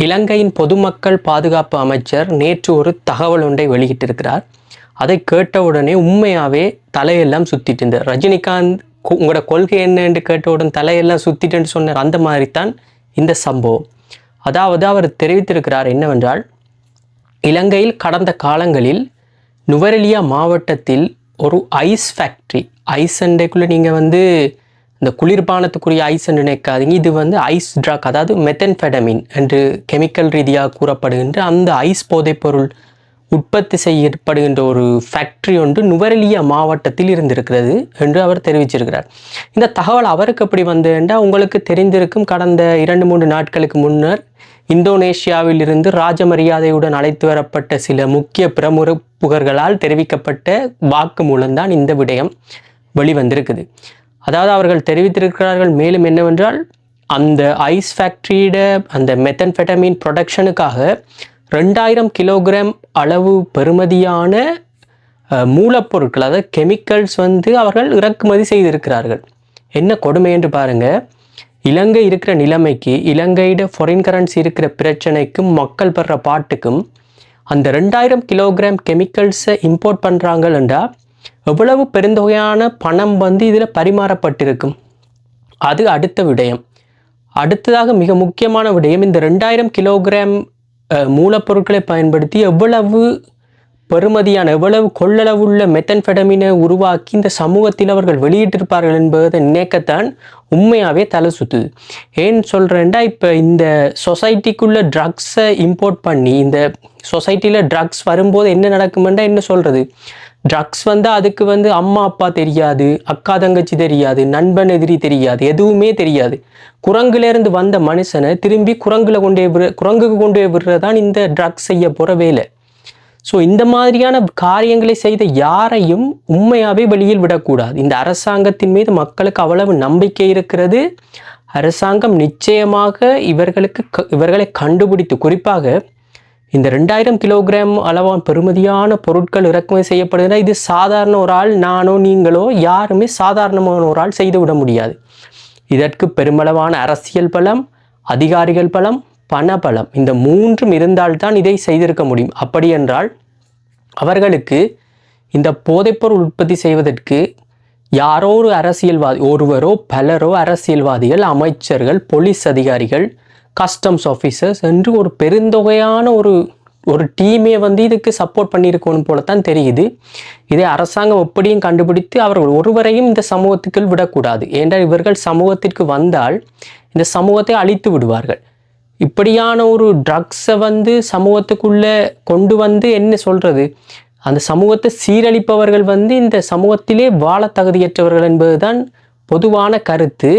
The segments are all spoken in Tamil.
இலங்கையின் பொதுமக்கள் பாதுகாப்பு அமைச்சர் நேற்று ஒரு தகவல் ஒன்றை வெளியிட்டிருக்கிறார். அதை கேட்டவுடனே உண்மையாகவே தலையெல்லாம் சுற்றிட்டு இருந்தார். ரஜினிகாந்த் உங்களோட கொள்கை என்ன என்று கேட்டவுடன் தலையெல்லாம் சுற்றிட்டுன்னு சொன்னார். அந்த மாதிரி தான் இந்த சம்பவம். அதாவது அவர் தெரிவித்திருக்கிறார் என்னவென்றால், இலங்கையில் கடந்த காலங்களில் நுவரெலியா மாவட்டத்தில் ஒரு ஐஸ் ஃபேக்ட்ரி, ஐஸ் அண்டைக்குள்ளே நீங்கள் இந்த குளிர்பானத்துக்குரிய ஐஸ் என்று நினைக்காதீங்க, இது ஐஸ் ட்ரக், அதாவது மெத்தன்ஃபெடமின் என்று கெமிக்கல் ரீதியாக கூறப்படுகின்ற அந்த ஐஸ் போதைப்பொருள் உற்பத்தி செய்யப்படுகின்ற ஒரு ஃபேக்ட்ரி ஒன்று நுவரெலியா மாவட்டத்தில் இருந்திருக்கிறது என்று அவர் தெரிவிச்சிருக்கிறார். இந்த தகவல் அவருக்கு எப்படி வந்ததுன்னா, உங்களுக்கு தெரிந்திருக்கும், கடந்த 2-3 நாட்களுக்கு முன்னர் இந்தோனேஷியாவில் இருந்து ராஜமரியாதையுடன் அழைத்து வரப்பட்ட சில முக்கிய பிரமுகர்களால் தெரிவிக்கப்பட்ட வாக்குமூலம்தான் இந்த விடயம் வெளிவந்திருக்குது. அதாவது அவர்கள் தெரிவித்திருக்கிறார்கள் மேலும் என்னவென்றால், அந்த ஐஸ் ஃபேக்ட்ரியிட அந்த மெத்தன்ஃபெட்டமின் ப்ரொடக்ஷனுக்காக 2000 கிலோகிராம் அளவு பெறுமதியான மூலப்பொருட்கள், அதாவது கெமிக்கல்ஸ் அவர்கள் இறக்குமதி செய்திருக்கிறார்கள். என்ன கொடுமை என்று பாருங்கள். இலங்கை இருக்கிற நிலைமைக்கு, இலங்கையிட ஃபாரின் கரன்சி இருக்கிற பிரச்சனைக்கும் மக்கள் படுற பாட்டுக்கும் அந்த 2000 கிலோகிராம் கெமிக்கல்ஸை இம்போர்ட் பண்ணுறாங்கன்றா எவ்வளவு பெருந்தொகையான பணம் இதில் பரிமாறப்பட்டிருக்கும். அது அடுத்த விடயம். அடுத்ததாக மிக முக்கியமான விடயம், இந்த 2000 கிலோகிராம் மூலப்பொருட்களை பயன்படுத்தி எவ்வளவு பெறுமதியான, எவ்வளவு கொள்ளளவுள்ள மெத்தன்ஃபெடமினை உருவாக்கி இந்த சமூகத்தில் அவர்கள் வெளியிட்டிருப்பார்கள் என்பதை நினைக்கத்தான் உண்மையாகவே தலை சுற்றுது. ஏன்னு சொல்கிறேன்டா, இப்போ இந்த சொசைட்டிக்குள்ளே ட்ரக்ஸை இம்போர்ட் பண்ணி இந்த சொசைட்டியில் ட்ரக்ஸ் வரும்போது என்ன நடக்குமெண்டா, என்ன சொல்கிறது, ட்ரக்ஸ் அதுக்கு அம்மா அப்பா தெரியாது, அக்கா தங்கச்சி தெரியாது, நண்பன் எதிரி தெரியாது, எதுவுமே தெரியாது. குரங்குலேருந்து வந்த மனுஷனை திரும்பி குரங்குக்கு கொண்டு விடுறதான் இந்த ட்ரக்ஸ் செய்ய போகிற வேலை. ஸோ இந்த மாதிரியான காரியங்களை செய்த யாரையும் உண்மையாகவே வெளியில் விடக்கூடாது. இந்த அரசாங்கத்தின் மீது மக்களுக்கு அவ்வளவு நம்பிக்கை இருக்கிறது. அரசாங்கம் நிச்சயமாக இவர்களை கண்டுபிடித்து, குறிப்பாக இந்த 2000 கிலோகிராம் அளவான பெறுமதியான பொருட்கள் இறக்குமதி செய்யப்படுகிற, இது சாதாரண ஒரு ஆள், நானோ நீங்களோ யாருமே சாதாரணமான ஒரு ஆள் செய்து விட முடியாது. இதற்கு பெருமளவான அரசியல் பலம், அதிகாரிகள் பலம், பணபலம், இந்த மூன்றும் இருந்தால்தான் இதை செய்திருக்க முடியும். அப்படி என்றால் அவர்களுக்கு இந்த போதைப்பொருள் உற்பத்தி செய்வதற்கு யாரோ ஒரு அரசியல்வாதி, ஒருவரோ பலரோ அரசியல்வாதிகள், அமைச்சர்கள், போலீஸ் அதிகாரிகள், கஸ்டம்ஸ் ஆஃபீஸர்ஸ் என்று ஒரு பெருந்தொகையான ஒரு டீமே இதுக்கு சப்போர்ட் பண்ணியிருக்கணும் போலத்தான் தெரியுது. இதை அரசாங்கம் எப்படியும் கண்டுபிடித்து அவர்கள் ஒருவரையும் இந்த சமூகத்துக்குள் விடக்கூடாது. ஏனென்றால் இவர்கள் சமூகத்திற்கு வந்தால் இந்த சமூகத்தை அழித்து விடுவார்கள். இப்படியான ஒரு ட்ரக்ஸை சமூகத்துக்குள்ளே கொண்டு என்ன சொல்கிறது, அந்த சமூகத்தை சீரழிப்பவர்கள் இந்த சமூகத்திலே வாழ தகுதியற்றவர்கள் என்பதுதான் பொதுவான கருத்து.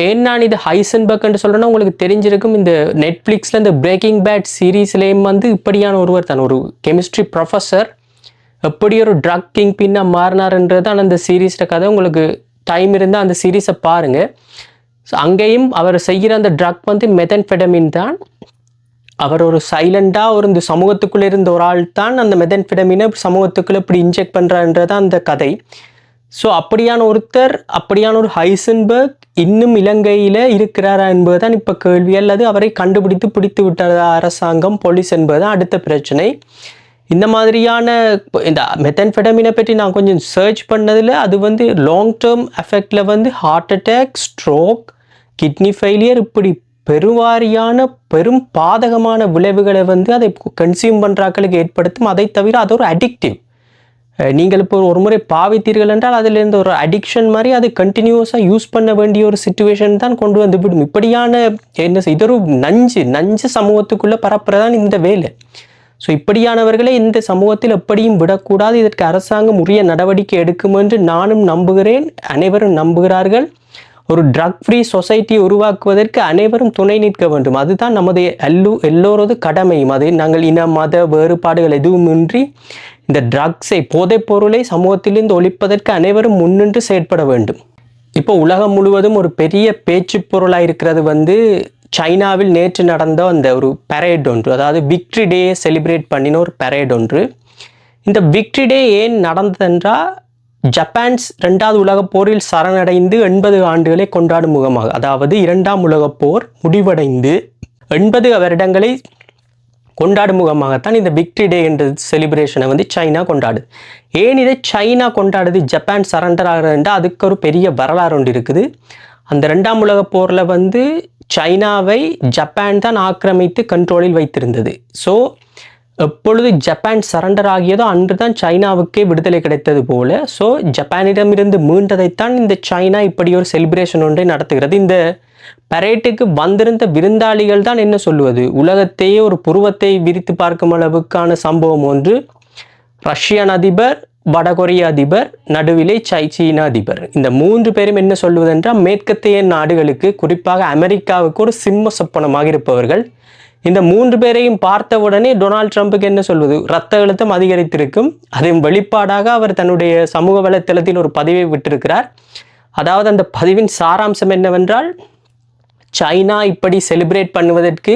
ஏன் நான் இது ஹைசன்பர்க் என்று சொல்கிறேன்னா, உங்களுக்கு தெரிஞ்சிருக்கும், இந்த நெட்ஃப்ளிக்ஸில் இந்த பிரேக்கிங் பேட் சீரீஸ்லேயும் இப்படியான ஒருவர் தான், ஒரு கெமிஸ்ட்ரி ப்ரொஃபஸர் எப்படி ஒரு ட்ரக் கிங் பின்னா மாறினார்ன்றது தான் அந்த சீரீஸில் கதை. உங்களுக்கு டைம் இருந்தால் அந்த சீரீஸை பாருங்கள். ஸோ அங்கேயும் அவர் செய்கிற அந்த ட்ரக் மெத்தன்ஃபெடமின் தான். அவர் ஒரு சைலண்டாக இந்த சமூகத்துக்குள்ளே இருந்த ஒரு ஆள் தான் அந்த மெத்தன்ஃபெடமினை சமூகத்துக்குள்ளே இப்படி இன்ஜெக்ட் பண்ணுறான்றது அந்த கதை. ஸோ அப்படியான ஒருத்தர், அப்படியான ஒரு ஹைசன்பர்க் இன்னும் இலங்கையில் இருக்கிறாரா என்பதுதான் இப்போ கேள்வி. அல்லது அவரை கண்டுபிடித்து பிடித்து விட்டதா அரசாங்கம், போலீஸ் என்பதுதான் அடுத்த பிரச்சனை. இந்த மாதிரியான இந்த மெத்தன்ஃபெடமினை பற்றி நான் கொஞ்சம் சர்ச் பண்ணதில் அது லாங் டேர்ம் எஃபெக்டில் heart attack, stroke, kidney failure, இப்படி பெருவாரியான பெரும் பாதகமான விளைவுகளை அதை கன்சியூம் பண்ணுறாக்களுக்கு ஏற்படுத்தும். அதை தவிர அது ஒரு அடிக்டிவ். நீங்கள் இப்போ ஒரு முறை பாவித்தீர்கள் என்றால் அதிலிருந்து ஒரு அடிக்ஷன் மாதிரி அது கண்டினியூஸாக யூஸ் பண்ண வேண்டிய ஒரு சிச்சுவேஷன் தான் கொண்டு விடும். இப்படியான இது ஒரு நஞ்சு சமூகத்துக்குள்ளே பரப்புறதான் இந்த வேலை. ஸோ இப்படியானவர்களை இந்த சமூகத்தில் எப்படியும் விடக்கூடாது. இதற்கு அரசாங்கம் உரிய நடவடிக்கை எடுக்கும் என்று நானும் நம்புகிறேன், அனைவரும் நம்புகிறார்கள். ஒரு ட்ரக் ஃப்ரீ சொசைட்டியை உருவாக்குவதற்கு அனைவரும் துணை நிற்க வேண்டும். அதுதான் நமது எல்லோரது கடமையும். அது நாங்கள் இன மத வேறுபாடுகள் எதுவுமின்றி இந்த ட்ரக்ஸை, போதைப் பொருளை சமூகத்திலிருந்து ஒழிப்பதற்கு அனைவரும் முன்னின்று செயற்பட வேண்டும். இப்போ உலகம் முழுவதும் ஒரு பெரிய பேச்சு பொருளாக இருக்கிறது சைனாவில் நேற்று நடந்த அந்த ஒரு பரேட் ஒன்று, அதாவது விக்ட்ரி டே செலிப்ரேட் பண்ணின ஒரு பரேட் ஒன்று. இந்த விக்ட்ரி டே ஏன் நடந்ததென்றால், ஜப்பான்ஸ் 2வது உலகப் போரில் சரணடைந்து 80 ஆண்டுகளை கொண்டாடும் முகமாக, அதாவது 2ஆம் உலகப் போர் முடிவடைந்து 80 வருடங்களை கொண்டாடும் முகமாகத்தான் இந்த விக்டரி டே என்ற செலிப்ரேஷனை வந்து சைனா கொண்டாடுது. ஏன் இதை சைனா கொண்டாடுது, ஜப்பான் சரண்டர் ஆகிறதுன்றா அதுக்கு ஒரு பெரிய வரலாறு ஒன்று இருக்குது. அந்த 2ஆம் உலகப் போரில் வந்து சைனாவை ஜப்பான் தான் ஆக்கிரமித்து கண்ட்ரோலில் வைத்திருந்தது. ஸோ எப்பொழுது ஜப்பான் சரண்டர் ஆகியதோ அன்று தான் சைனாவுக்கே விடுதலை கிடைத்தது போல. ஸோ ஜப்பானிடமிருந்து மீண்டதைத்தான் இந்த சைனா இப்படி ஒரு செலிப்ரேஷன் ஒன்றை நடத்துகிறது. இந்த பரேட்டுக்கு வந்திருந்த விருந்தாளிகள் தான் என்ன சொல்லுவது, உலகத்தையே ஒரு புருவத்தை விரித்து பார்க்கும் அளவுக்கான சம்பவம் ஒன்று. ரஷ்யன் அதிபர், வடகொரிய அதிபர், நடுவிலே சீன அதிபர், இந்த 3 பேரும் என்ன சொல்லுவதென்றால் மேற்கத்திய நாடுகளுக்கு குறிப்பாக அமெரிக்காவுக்கு ஒரு சிம்ம சொப்பனமாக இருப்பவர்கள். இந்த 3 பேரையும் பார்த்தவுடனே டொனால்ட் ட்ரம்புக்கு என்ன சொல்வது, இரத்த அழுத்தம் அதிகரித்திருக்கும். அதன் வெளிப்பாடாக அவர் தன்னுடைய சமூக வலைத்தளத்தில் ஒரு பதிவை விட்டிருக்கிறார். அதாவது அந்த பதிவின் சாராம்சம் என்னவென்றால், சைனா இப்படி செலிப்ரேட் பண்ணுவதற்கு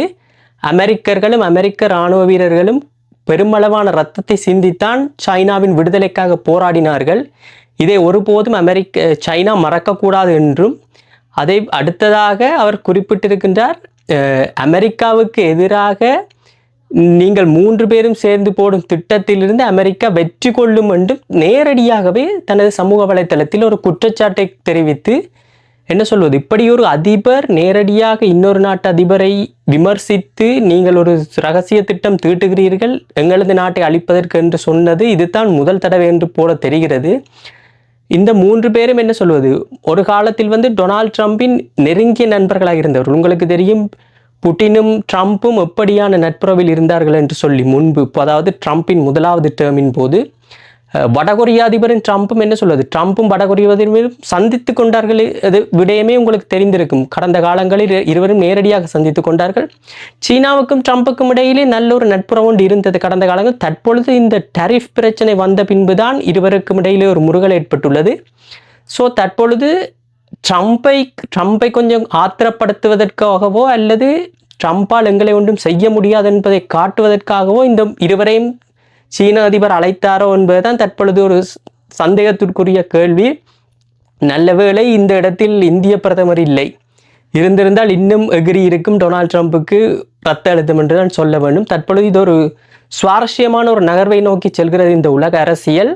அமெரிக்கர்களும் அமெரிக்க இராணுவ வீரர்களும் பெருமளவான இரத்தத்தை சிந்தித்தான் சைனாவின் விடுதலைக்காக போராடினார்கள். இதை ஒருபோதும் சைனா மறக்கக்கூடாது என்றும், அதை அடுத்ததாக அவர் குறிப்பிட்டிருக்கின்றார், அமெரிக்காவுக்கு எதிராக நீங்கள் 3 பேரும் சேர்ந்து போடும் திட்டத்திலிருந்து அமெரிக்கா வெற்றி கொள்ளும் என்றும் நேரடியாகவே தனது சமூக வலைத்தளத்தில் ஒரு குற்றச்சாட்டை தெரிவித்து என்ன சொல்வது, இப்படி ஒரு அதிபர் நேரடியாக இன்னொரு நாட்டு அதிபரை விமர்சித்து நீங்கள் ஒரு ரகசிய திட்டம் தீட்டுகிறீர்கள் எங்களது நாட்டை அழிப்பதற்கு என்று சொன்னது இதுதான் முதல் தடவை என்று போல தெரிகிறது. இந்த 3 பேரும் என்ன சொல்வது, ஒரு காலத்தில் வந்து டொனால்ட் ட்ரம்பின் நெருங்கிய நண்பர்களாக இருந்தவர்கள். உங்களுக்கு தெரியும் புட்டினும் ட்ரம்ப்பும் எப்படியான நட்புறவில் இருந்தார்கள் என்று சொல்லி முன்பு, அதாவது ட்ரம்பின் முதலாவது டேர்மின் போது வடகொரிய அதிபரின் ட்ரம்ப்பும் என்ன சொல்வது, ட்ரம்ப்பும் வடகொரிய அதிபரும் சந்தித்து கொண்டார்கள். அது விடயமே உங்களுக்கு தெரிந்திருக்கும். கடந்த காலங்களில் இருவரும் நேரடியாக சந்தித்து கொண்டார்கள். சீனாவுக்கும் ட்ரம்புக்கும் இடையிலே நல்ல ஒரு நட்புறவு ஒன்று இருந்தது கடந்த காலங்கள். தற்பொழுது இந்த டரிஃப் பிரச்சனை வந்த பின்புதான் இருவருக்கும் இடையிலே ஒரு முறுகல் ஏற்பட்டுள்ளது. ஸோ தற்பொழுது ட்ரம்பை கொஞ்சம் ஆத்திரப்படுத்துவதற்காகவோ அல்லது ட்ரம்பால் எங்களை ஒன்றும் செய்ய முடியாது என்பதை காட்டுவதற்காகவோ இந்த இருவரையும் சீன அதிபர் அழைத்தாரோ என்பதுதான் தற்பொழுது ஒரு சந்தேகத்திற்குரிய கேள்வி. நல்லவேளை இந்த இடத்தில் இந்திய பிரதமர் இல்லை, இருந்திருந்தால் இன்னும் எகிரி இருக்கும் டொனால்ட் ட்ரம்புக்கு ரத்த அழுத்தம் என்று தான் சொல்ல வேண்டும். தற்பொழுது இது ஒரு சுவாரஸ்யமான ஒரு நகர்வை நோக்கி செல்கிறது இந்த உலக அரசியல்.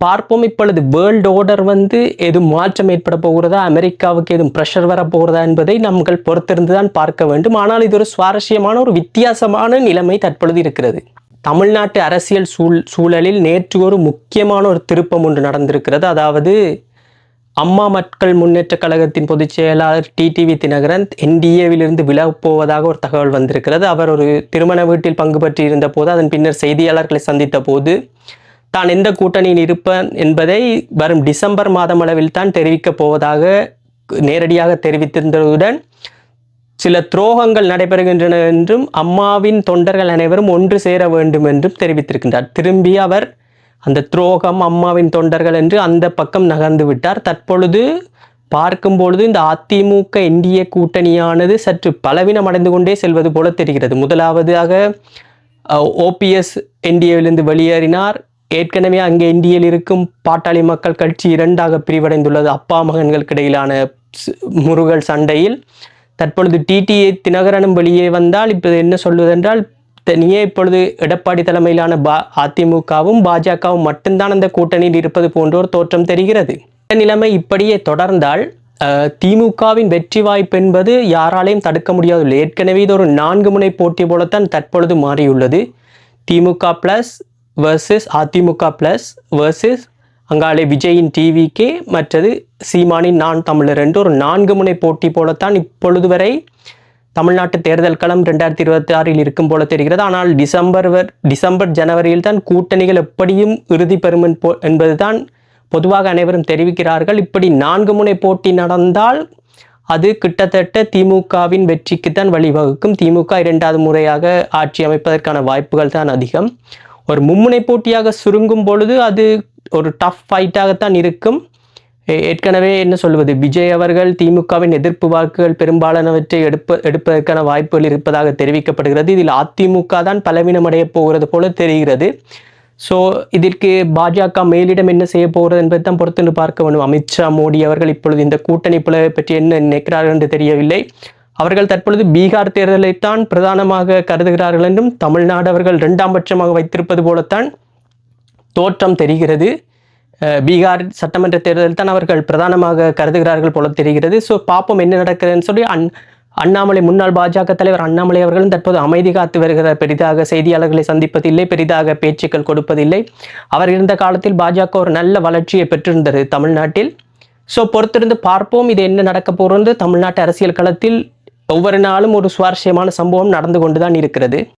பார்ப்போம் இப்பொழுது வேர்ல்டு ஆர்டர் வந்து எதுவும் மாற்றம் ஏற்பட போகிறதா, அமெரிக்காவுக்கு எதுவும் ப்ரெஷர் வரப்போகிறதா என்பதை நம்மகள் பொறுத்திருந்து தான் பார்க்க வேண்டும். ஆனால் இது ஒரு சுவாரஸ்யமான ஒரு வித்தியாசமான நிலைமை தற்பொழுது இருக்கிறது. தமிழ்நாட்டு அரசியல் சூழலில் நேற்று ஒரு முக்கியமான ஒரு திருப்பம் ஒன்று நடந்திருக்கிறது. அதாவது அம்மா மக்கள் முன்னேற்ற கழகத்தின் பொதுச் செயலாளர் டிடிவி தினகரன் என்டிஏவிலிருந்து விலகப் போவதாக ஒரு தகவல் வந்திருக்கிறது. அவர் ஒரு திருமண வீட்டில் பங்கு பற்றி இருந்த போது அதன் பின்னர் செய்தியாளர்களை சந்தித்த போது தான் எந்த கூட்டணியில் இருப்பேன் என்பதை வரும் டிசம்பர் மாதம் அளவில் தான் தெரிவிக்கப் போவதாக நேரடியாக தெரிவித்திருந்ததுடன் சில துரோகங்கள் நடைபெறுகின்றன என்றும் அம்மாவின் தொண்டர்கள் அனைவரும் ஒன்று சேர வேண்டும் என்றும் தெரிவித்திருக்கின்றார். திரும்பி அவர் அந்த துரோகம் அம்மாவின் தொண்டர்கள் என்று அந்த பக்கம் நகர்ந்து விட்டார். தற்பொழுது பார்க்கும் பொழுது இந்த அதிமுக என்டிஏ கூட்டணியானது சற்று பலவீனம் அடைந்து கொண்டே செல்வது போல தெரிகிறது. முதலாவதாக ஓபிஎஸ் என்டிஏவிலிருந்து வெளியேறினார். ஏற்கனவே அங்கே என்டிஏவில் இருக்கும் பாட்டாளி மக்கள் கட்சி 2ஆக பிரிவடைந்துள்ளது அப்பா மகன்களுக்கு இடையிலான முருகல் சண்டையில். தற்பொழுது டிடிஏ தினகரனும் வெளியே வந்தால் இப்போது என்ன சொல்வதென்றால் தனியே இப்பொழுது எடப்பாடி தலைமையிலான அதிமுகவும் பாஜகவும் மட்டும்தான் அந்த கூட்டணியில் இருப்பது போன்ற ஒரு தோற்றம் தெரிகிறது. இந்த நிலைமை இப்படியே தொடர்ந்தால் திமுகவின் வெற்றி வாய்ப்பு என்பது யாராலையும் தடுக்க முடியாதுள்ளது. ஏற்கனவே இது ஒரு 4 முனை போட்டி போலத்தான் தற்பொழுது மாறியுள்ளது. DMK plus versus AIADMK plus versus அங்காலே விஜயின் டிவிகே, மற்றது சீமானின் நான் தமிழர் என்று ஒரு 4 முனை போட்டி போலத்தான் இப்பொழுது வரை தமிழ்நாட்டு தேர்தல் களம் 2026 இருக்கும் போல தெரிகிறது. ஆனால் டிசம்பர் ஜனவரியில் தான் கூட்டணிகள் எப்படியும் இறுதி பெறும் என்பதுதான் பொதுவாக அனைவரும் தெரிவிக்கிறார்கள். இப்படி 4 முனை போட்டி நடந்தால் அது கிட்டத்தட்ட திமுகவின் வெற்றிக்குத்தான் வழிவகுக்கும். திமுக 2வது முறையாக ஆட்சி அமைப்பதற்கான வாய்ப்புகள் தான் அதிகம். ஒரு மும்முனை போட்டியாக சுருங்கும் பொழுது அது ஒரு டஃப் ஃபைட்டாகத்தான் இருக்கும். ஏற்கனவே என்ன சொல்வது, விஜய் அவர்கள் திமுகவின் எதிர்ப்பு வாக்குகள் பெரும்பாலானவற்றை எடுப்பதற்கான வாய்ப்புகள் இருப்பதாக தெரிவிக்கப்படுகிறது. இதில் அதிமுக தான் பலவீனமடைய போகிறது போல தெரிகிறது. ஸோ இதற்கு பாஜக மேலிடம் என்ன செய்ய போகிறது என்பதை தான் பொறுத்து பார்க்க வேண்டும். அமித்ஷா மோடி அவர்கள் இப்பொழுது இந்த கூட்டணி பிளவை பற்றி என்ன நினைக்கிறார்கள் என்று தெரியவில்லை. அவர்கள் தற்பொழுது பீகார் தேர்தலைத்தான் பிரதானமாக கருதுகிறார்கள் என்றும் தமிழ்நாடு அவர்கள் இரண்டாம் பட்சமாக வைத்திருப்பது போலத்தான் தோற்றம் தெரிகிறது. பீகார் சட்டமன்ற தேர்தலில் தான் அவர்கள் பிரதானமாக கருதுகிறார்கள் போல தெரிகிறது. ஸோ பார்ப்போம் என்ன நடக்குதுன்னு சொல்லி அண்ணாமலை முன்னாள் பாஜக தலைவர் அண்ணாமலை அவர்களும் தற்போது அமைதி காத்து வருகிறார். பெரிதாக செய்தியாளர்களை சந்திப்பதில்லை, பெரிதாக பேச்சுக்கள் கொடுப்பதில்லை. அவர் இருந்த காலத்தில் பாஜக ஒரு நல்ல வளர்ச்சியை பெற்றிருந்தது தமிழ்நாட்டில். ஸோ பொறுத்திருந்து பார்ப்போம் இது என்ன நடக்க போகிறது. தமிழ்நாட்டு அரசியல் களத்தில் ஒவ்வொரு நாளும் ஒரு சுவாரஸ்யமான சம்பவம் நடந்து கொண்டுதான் இருக்கிறது.